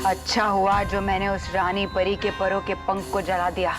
अच्छा हुआ जो मैंने उस रानी परी के परों के पंख को जला दिया,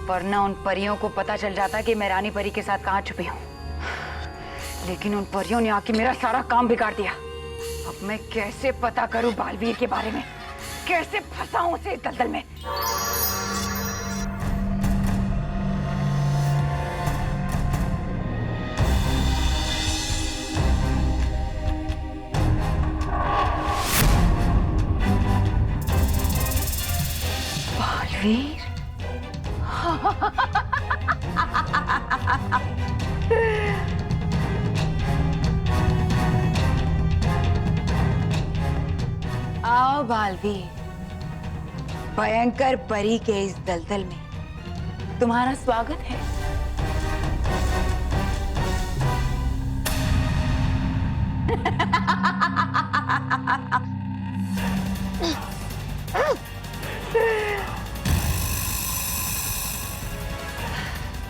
वरना उन परियों को पता चल जाता कि मैं रानी परी के साथ कहाँ छुपी हूँ। लेकिन उन परियों ने आके मेरा सारा काम बिगाड़ दिया। अब मैं कैसे पता करूं बालवीर के बारे में, कैसे फंसाऊं उसे इस दलदल में। बालवीर आओ बालवीर, भयंकर परी के इस दलदल में तुम्हारा स्वागत है।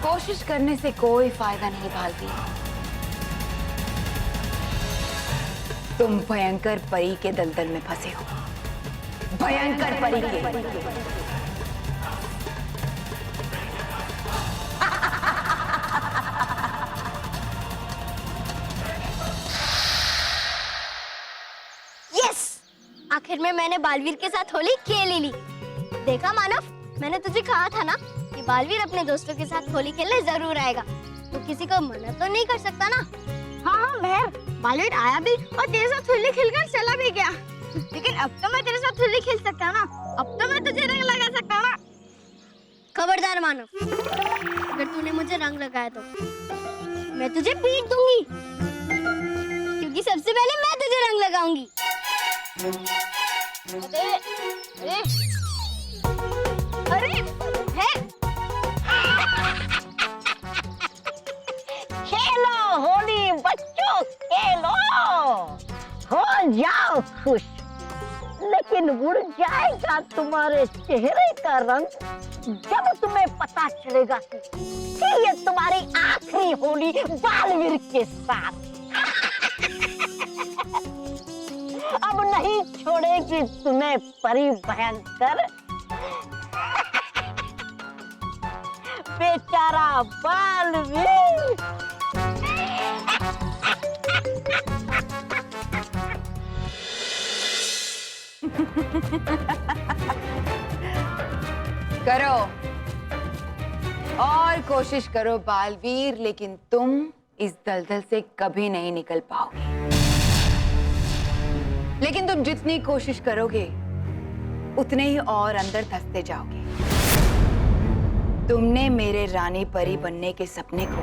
कोशिश करने से कोई फायदा नहीं बालवीर। तुम भयंकर परी के दलदल में फंसे हो, भयंकर परी के। यस, आखिर में मैंने बालवीर के साथ होली खेल ही ली। देखा मानव, मैंने तुझे कहा था ना कि बालवीर अपने दोस्तों के साथ होली खेलने जरूर आएगा। तो किसी को मना तो नहीं कर सकता ना। हाँ हाँ मेहर, बालवीर आया भी और तेरे साथ होली खेलकर चला भी गया। लेकिन अब तो मैं तेरे साथ होली खेल सकता हूँ ना। अब तो मैं तुझे रंग लगा सकता हूँ ना। खबरदार मानव, अगर तूने मुझे रंग लगाया तो मैं तुझे पीट दूंगी, क्योंकि सबसे पहले मैं तुझे रंग लगाऊंगी। अरे है खेलो होली बच्चों, खेलो, हो जाओ खुश। लेकिन उड़ जाएगा तुम्हारे चेहरे का रंग जब तुम्हें पता चलेगा कि ये तुम्हारी आखिरी होली बालवीर के साथ। अब नहीं छोड़ेगी तुम्हें परी भयंकर। बेचारा बालवीर। करो और कोशिश करो बालवीर, लेकिन तुम इस दलदल से कभी नहीं निकल पाओगे। लेकिन तुम जितनी कोशिश करोगे उतने ही और अंदर धंसते जाओगे। तुमने मेरे रानी परी बनने के सपने को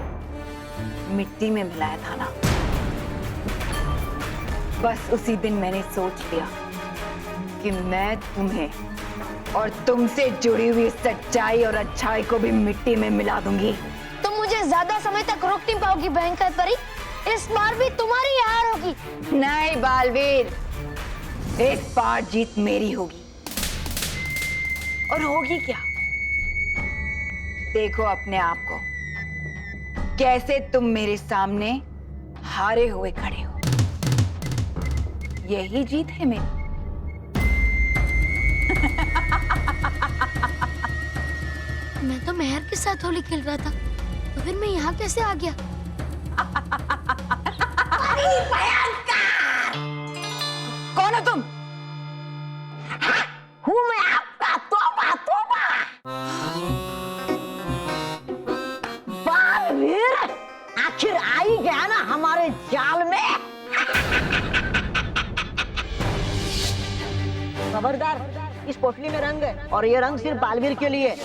मिट्टी में मिलाया था ना। बस उसी दिन मैंने सोच लिया कि मैं तुम्हें और तुमसे जुड़ी हुई सच्चाई और अच्छाई को भी मिट्टी में मिला दूंगी। तुम मुझे ज्यादा समय तक रोक नहीं पाओगी भयंकर परी। इस बार भी तुम्हारी हार होगी। नहीं बालवीर, इस बार जीत मेरी होगी। और होगी क्या? देखो अपने आप को, कैसे तुम मेरे सामने हारे हुए खड़े हो। यही जीत है मेरी। मैं तो मेहर के साथ होली खेल रहा था, तो फिर मैं यहाँ कैसे आ गया? कौन हो तुम? हूँ मैं आपका तोबा तोबा बालवीर। आखिर आ ही गया ना हमारे जाल में। खबरदार, इस पोटली में रंग है और ये रंग सिर्फ बालवीर के लिए।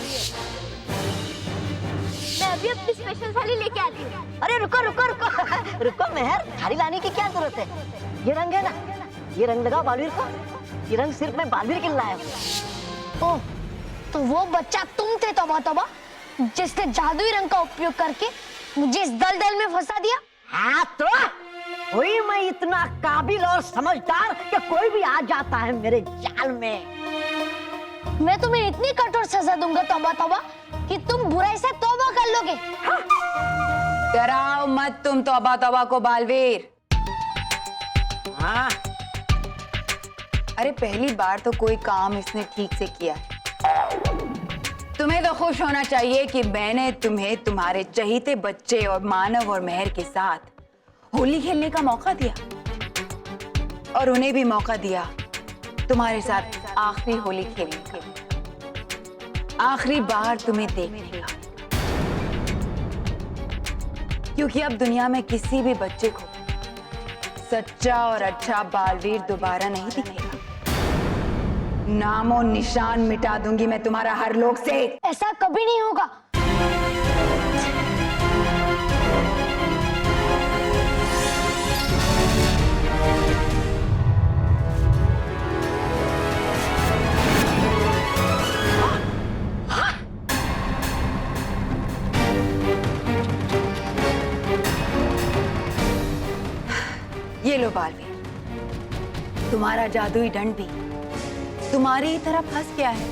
मैं अभी अपनी स्पेशल थाली लेके आती हूँ। अरे रुको रुको रुको रुको मेहर, थाली लाने की क्या जरूरत है? ये रंग है ना, ये रंग लगाओ बालवीर को। ये रंग सिर्फ मैं बालवीर के लिए लाया हूँ। ओह, तो वो बच्चा तुम थे तोबा तोबा, जिसने जादुई रंग का उपयोग करके मुझे इस दलदल में फंसा दिया। हाँ तो हुई मैं इतना काबिल और समझदार कि कोई भी आ जाता है मेरे जाल में। मैं तुम्हें इतनी कठोर सजा दूंगा तौबा तौबा कि तुम बुराई से तौबा कर लोगे। डराओ मत तुम तौबा तौबा को बालवीर। हाँ, अरे पहली बार तो कोई काम इसने ठीक से किया है। तुम्हें तो खुश होना चाहिए कि मैंने तुम्हें तुम्हारे चहीते बच्चे और मानव और मेहर के साथ होली खेलने का मौका दिया, और उन्हें भी मौका दिया तुम्हारे साथ आखिरी होली खेलने का, आखिरी बार तुम्हें देखने का। क्योंकि अब दुनिया में किसी भी बच्चे को सच्चा और अच्छा बालवीर दोबारा नहीं दिखेगा। नामो निशान मिटा दूंगी मैं तुम्हारा हर लोग से। ऐसा कभी नहीं होगा। ये लो बालवीर, तुम्हारा जादुई दंड भी तुम्हारी ही तरफ फंस गया है।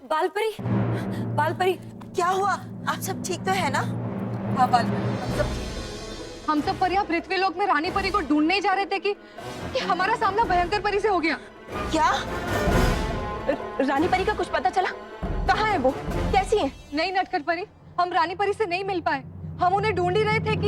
बालपरी, बालपरी, क्या हुआ? आप सब ठीक तो है ना? हाँ बालपरी, हम सब परियां पृथ्वीलोक में रानी परी को ढूंढने ही जा रहे थे कि हमारा सामना भयंकर परी से हो गया। क्या? रानी परी का कुछ पता चला? कहाँ है वो? कैसी है? नहीं नटखट परी, हम रानी परी से नहीं मिल पाए। हम उन्हें ढूंढ ही रहे थे कि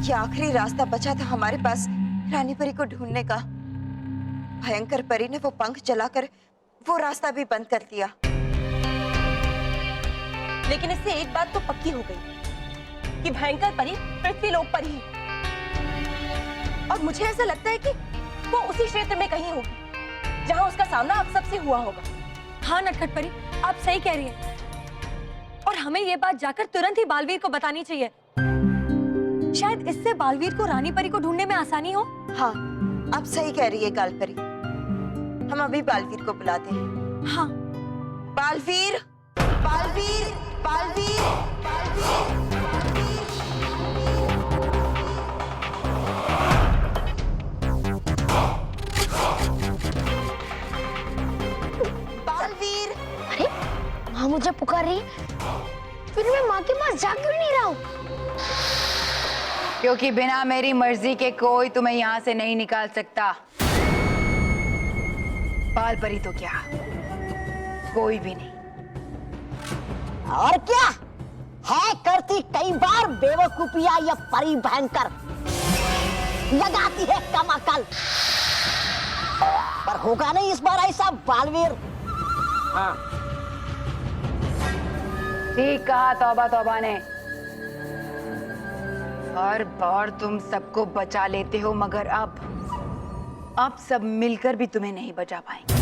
ये आखिरी रास्ता बचा था हमारे पास रानी परी को ढूंढने का। भयंकर परी ने वो पंख जलाकर वो रास्ता भी बंद कर दिया। लेकिन इससे एक बात तो पक्की हो गई कि भयंकर परी पृथ्वीलोक पर ही, और मुझे ऐसा लगता है कि वो उसी क्षेत्र में कहीं होगी जहां उसका सामना आप सबसे हुआ होगा। हाँ नटखट परी, आप सही कह रही हैं। और हमें ये बात जाकर तुरंत ही बालवीर को बतानी चाहिए। शायद इससे बालवीर को रानी परी को ढूंढने में आसानी हो। हाँ, आप सही कह रही है कालपरी। हम अभी बालवीर को बुलाते हैं। हाँ। बालवीर, बालवीर, बालवीर, बालवीर, बालवीर। अरे माँ मुझे पुकार रही है, फिर मैं माँ के पास जा क्यों नहीं रहा हूँ? क्योंकि बिना मेरी मर्जी के कोई तुम्हें यहाँ से नहीं निकाल सकता। बालपरी तो क्या, कोई भी नहीं। और क्या है करती कई बार बेवकूफिया या परी भयंकर, लगाती है कम अकल। पर होगा नहीं इस बार ऐसा बालवीर। हाँ ठीक कहा तौबा तौबा ने। हर बार तुम सबको बचा लेते हो, मगर अब सब मिलकर भी तुम्हें नहीं बचा पाएंगे।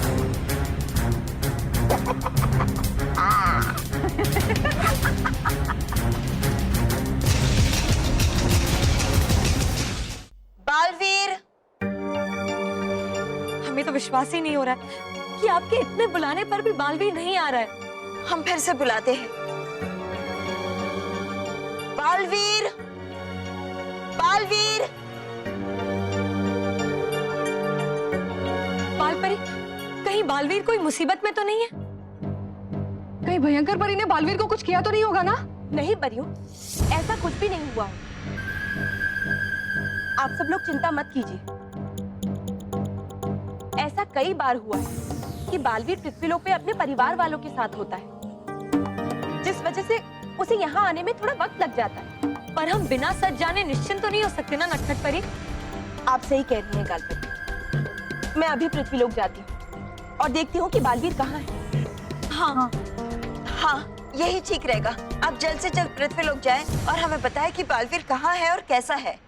बालवीर, हमें तो विश्वास ही नहीं हो रहा है कि आपके इतने बुलाने पर भी बालवीर नहीं आ रहा है। हम फिर से बुलाते हैं। बालवीर, बालवीर। बालपरी, कहीं बालवीर कोई मुसीबत में तो नहीं है? कहीं भयंकर परी ने बालवीर को कुछ किया तो नहीं होगा ना? नहीं परियों, ऐसा कुछ भी नहीं हुआ। आप सब लोग चिंता मत कीजिए। ऐसा कई बार हुआ है कि बालवीर पृथ्वीलोक पे अपने परिवार वालों के साथ होता है, जिस वजह से उसे यहाँ आने में थोड़ा वक्त लग जाता है। पर हम बिना सच जाने निश्चिंत तो नहीं हो सकते ना नटखट परी? आप सही कह रही हैं कालपरी। मैं अभी पृथ्वीलोक जाती हूँ और देखती हूँ कि बालवीर कहाँ है। हाँ हाँ, यही ठीक रहेगा। आप जल्द से जल्द पृथ्वीलोक जाएं और हमें बताएं कि बालवीर कहाँ है और कैसा है।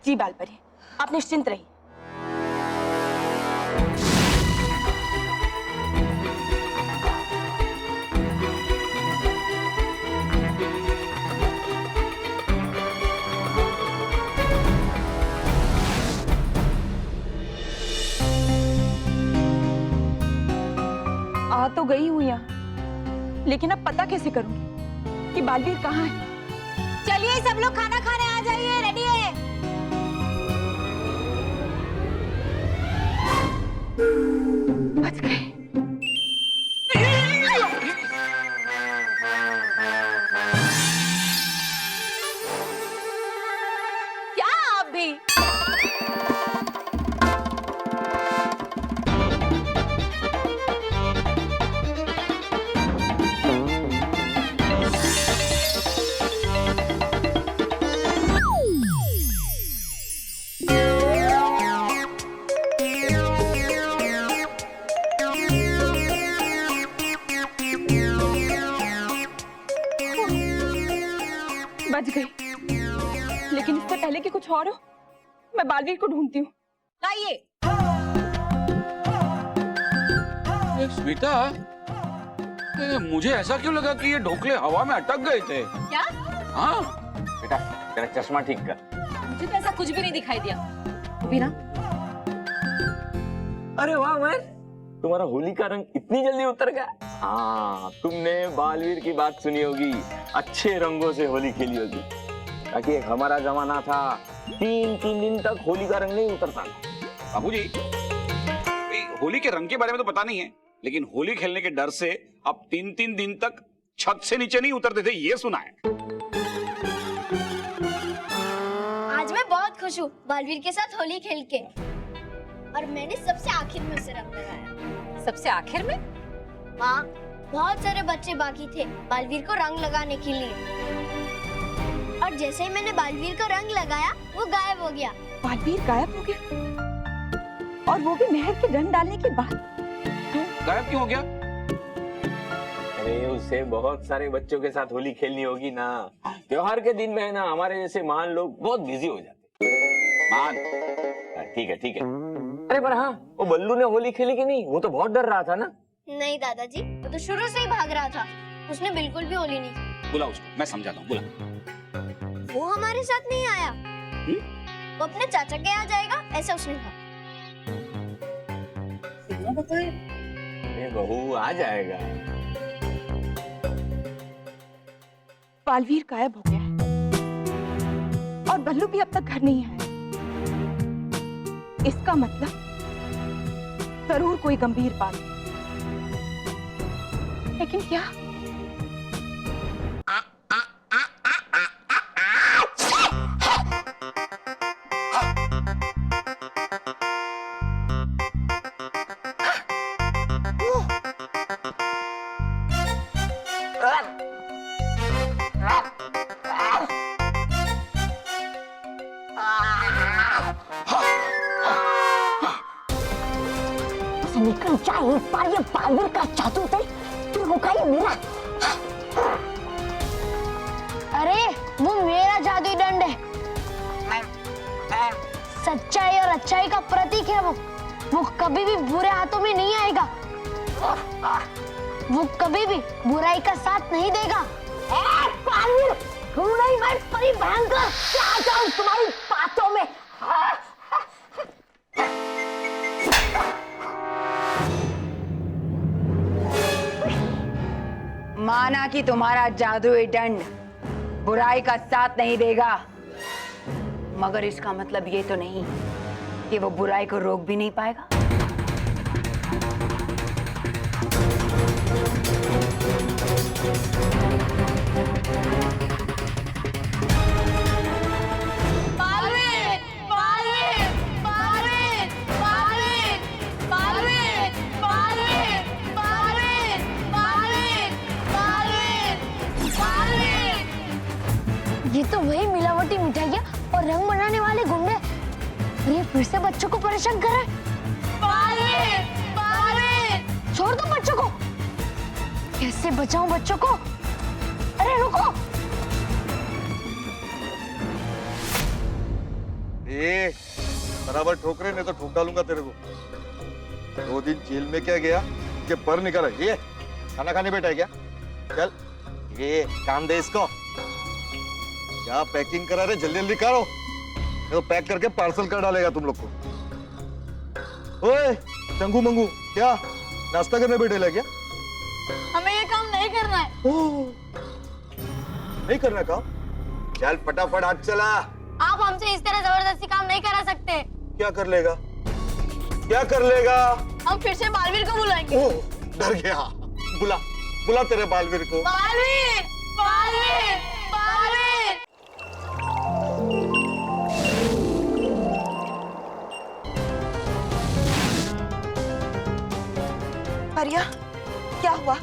जी बालपरी, आप निश्चिंत रहिए। आ तो गई हूँ यहाँ, लेकिन अब पता कैसे करूंगी कि बालवीर कहाँ है? चलिए सब लोग खाना खाने आ जाइए, रेडी है। बच गए। क्या आप भी? बच गई, लेकिन इससे पहले कि कुछ और हो, मैं बालवीर को ढूंढती हूँ। लाइए। स्मिता, मुझे ऐसा क्यों लगा कि ये ढोकले हवा में अटक गए थे? क्या? हाँ। बेटा तेरा चश्मा ठीक कर। मुझे तो ऐसा कुछ भी नहीं दिखाई दिया। अभी ना। अरे वाह मैन, तुम्हारा होली का रंग इतनी जल्दी उतर गया। हाँ, तुमने बालवीर की बात सुनी होगी, अच्छे रंगों से होली खेली होगी। ताकि एक हमारा जमाना था, 3 दिन तक होली का रंग नहीं उतरता था। बाबूजी, होली के रंग के बारे में तो पता नहीं है, लेकिन होली खेलने के डर से अब 3 दिन तक छत से नीचे नहीं उतरते थे, ये सुना है। आज मैं बहुत खुश हूँ बालवीर के साथ होली खेल के, और मैंने सबसे आखिर में उसे रंग लगाया। सबसे आखिर में? हाँ, बहुत सारे बच्चे बाकी थे बालवीर को रंग लगाने के लिए, और जैसे ही मैंने बालवीर को रंग लगाया वो गायब हो गया। बालवीर गायब हो गया, और वो भी नहर के रंग डालने के बाद। गायब क्यों हो गया? अरे उसे बहुत सारे बच्चों के साथ होली खेलनी होगी ना। त्योहार के दिन में है ना, हमारे जैसे महान लोग बहुत बिजी हो जाते। मान, ठीक है ठीक है। अरे पर हाँ, वो बल्लू ने होली खेली कि नहीं? वो तो बहुत डर रहा था ना। नहीं दादाजी, वो तो शुरू से ही भाग रहा था, उसने बिल्कुल भी होली नहीं की। बुला उसको, मैं समझाता हूँ, बुला। वो हमारे साथ नहीं आया। वो अपने चाचा के यहाँ जाएगा, ऐसा उसने कहा। अरे बहू आ जाएगा। बालवीर गायब हो गया है, और बल्लू भी अब तक घर नहीं आया। इसका मतलब जरूर कोई गंभीर बात है। लेकिन क्या? निकल जाए एक बार ये बालवीर का जादू से, फिर होगा ये मेरा। अरे वो मेरा जादुई दंड है, सच्चाई और अच्छाई का प्रतीक है। वो कभी भी बुरे हाथों में नहीं आएगा, वो कभी भी बुराई का साथ नहीं देगा। बालवीर, तू नहीं, मैं परी भयंकर आ जाऊं तुम्हारी बातों में। माना कि तुम्हारा जादुई दंड बुराई का साथ नहीं देगा, मगर इसका मतलब ये तो नहीं कि वो बुराई को रोक भी नहीं पाएगा। ये तो वही मिलावटी मिठाइयाँ और रंग बनाने वाले गुंडे, ये फिर से बच्चों को परेशान कर रहे हैं। छोड़ दो बच्चों को। कैसे बचाऊं बच्चों को? अरे रुको। बराबर ठोक रहे, नहीं तो ठोक डालूंगा तेरे को। 2 दिन जेल में क्या गया कि पर निकला। ये खाना खाने बैठा है क्या? चल ये काम दे इसको। क्या पैकिंग करा रहे, जल्दी जल्दी करो, नहीं तो पैक करके पार्सल कर डालेगा तुम लोग को। ओए चंगू मंगू, क्या नाश्ता करने बैठे क्या? हमें ये काम नहीं करना है। नहीं करना काम? चल फटाफट हाथ चला। आप हमसे इस तरह जबरदस्ती काम नहीं करा सकते। क्या कर लेगा? क्या कर लेगा? हम फिर से बालवीर को बुलाएंगे। ओह, डर गया। बुला बुला तेरे बालवीर को। बालवीर, बालवीर, बालवीर। परिया, क्या हुआ?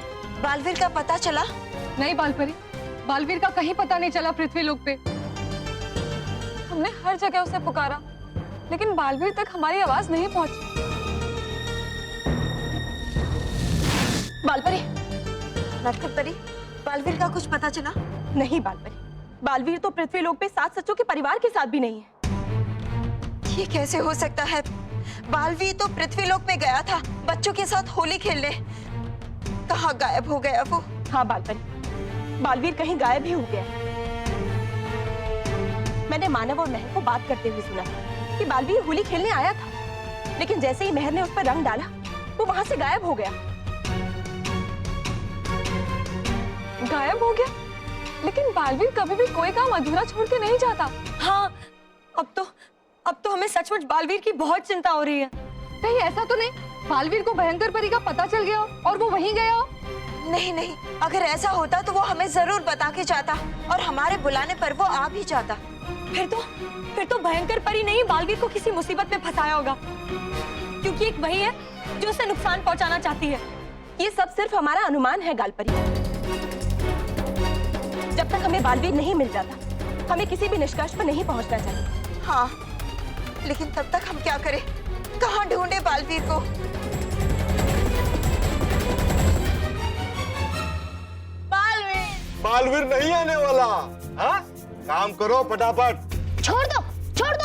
बालवीर का पता चला? नहीं बालपरी, बालवीर का कहीं पता नहीं चला पृथ्वी लोक पे। हमने हर जगह उसे पुकारा, लेकिन बालवीर तक हमारी आवाज नहीं पहुंची। बालपरी, नटखट परी, बालवीर का कुछ पता चला? नहीं बालपरी, बालवीर तो पृथ्वी लोक पे 7 सचों के परिवार के साथ भी नहीं है। ये कैसे हो सकता है? बालवीर तो पृथ्वी लोक में गया था बच्चों के साथ होली खेलने। कहाँ गायब हो गया वो? हाँ बालपरी, बालवीर कहीं गायब ही हो गया। मैंने मानव और महर को बात करते हुए सुना कि बालवीर होली खेलने आया था, लेकिन जैसे ही महर ने उस पर रंग डाला, वो वहां से गायब हो गया। गायब हो गया? लेकिन बालवीर कभी भी कोई काम अधूरा छोड़ के नहीं जाता। हाँ, अब तो हमें सचमुच बालवीर की बहुत चिंता हो रही है। कहीं ऐसा तो नहीं बालवीर को भयंकर परी का पता चल गया और वो वहीं गया हो? नहीं नहीं, अगर ऐसा होता तो वो हमें जरूर बता के जाता और हमारे बुलाने पर वो आ भी जाता। फिर तो भयंकर परी ने ही बालवीर को किसी मुसीबत में फंसाया होगा, क्योंकि एक वही है जो उसे नुकसान पहुंचाना चाहती है। ये सब सिर्फ हमारा अनुमान है गालपरी। जब तक हमें बालवीर नहीं मिल जाता, हमें किसी भी निष्कर्ष पर नहीं पहुंचना चाहिए। हाँ, लेकिन तब तक हम क्या करें? कहाँ ढूंढे बालवीर को? बालवीर नहीं आने वाला। हाँ? काम करो फटाफट। छोड़ दो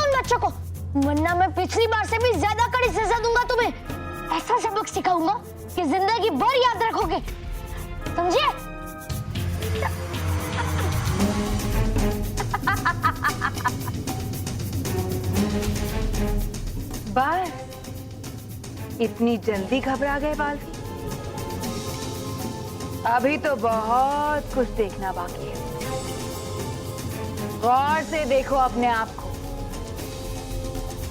उन बच्चों को, वरना मैं पिछली बार से भी ज्यादा कड़ी सजा दूंगा तुम्हें। ऐसा सबक सिखाऊंगा कि जिंदगी भर याद रखोगे, समझे? बस इतनी जल्दी घबरा गए बालवीर? अभी तो बहुत कुछ देखना बाकी है। गौर से देखो अपने आप को,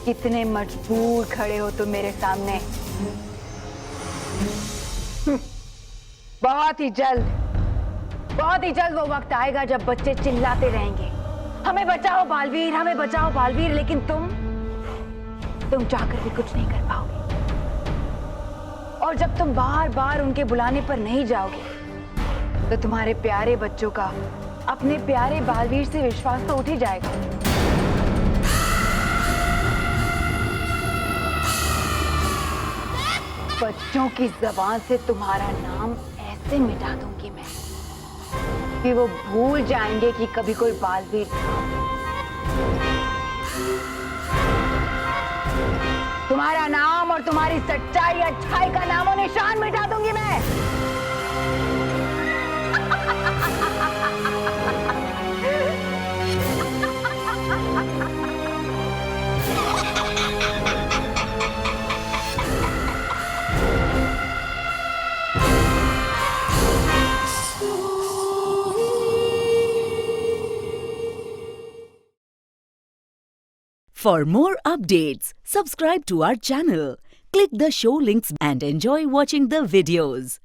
कितने मजबूर खड़े हो तुम मेरे सामने। बहुत ही जल्द वो वक्त आएगा जब बच्चे चिल्लाते रहेंगे, हमें बचाओ बालवीर, हमें बचाओ बालवीर, लेकिन तुम जाकर भी कुछ नहीं कर पाओगे। और जब तुम बार बार उनके बुलाने पर नहीं जाओगे, तो तुम्हारे प्यारे बच्चों का अपने प्यारे बालवीर से विश्वास तो उठ ही जाएगा। बच्चों की जबान से तुम्हारा नाम ऐसे मिटा दूंगी मैं कि वो भूल जाएंगे कि कभी कोई बालवीर था। तुम्हारा नाम और तुम्हारी सच्चाई अच्छाई का नामो निशान मिटा दूंगी मैं। For more updates, subscribe to our channel, click the show links and enjoy watching the videos.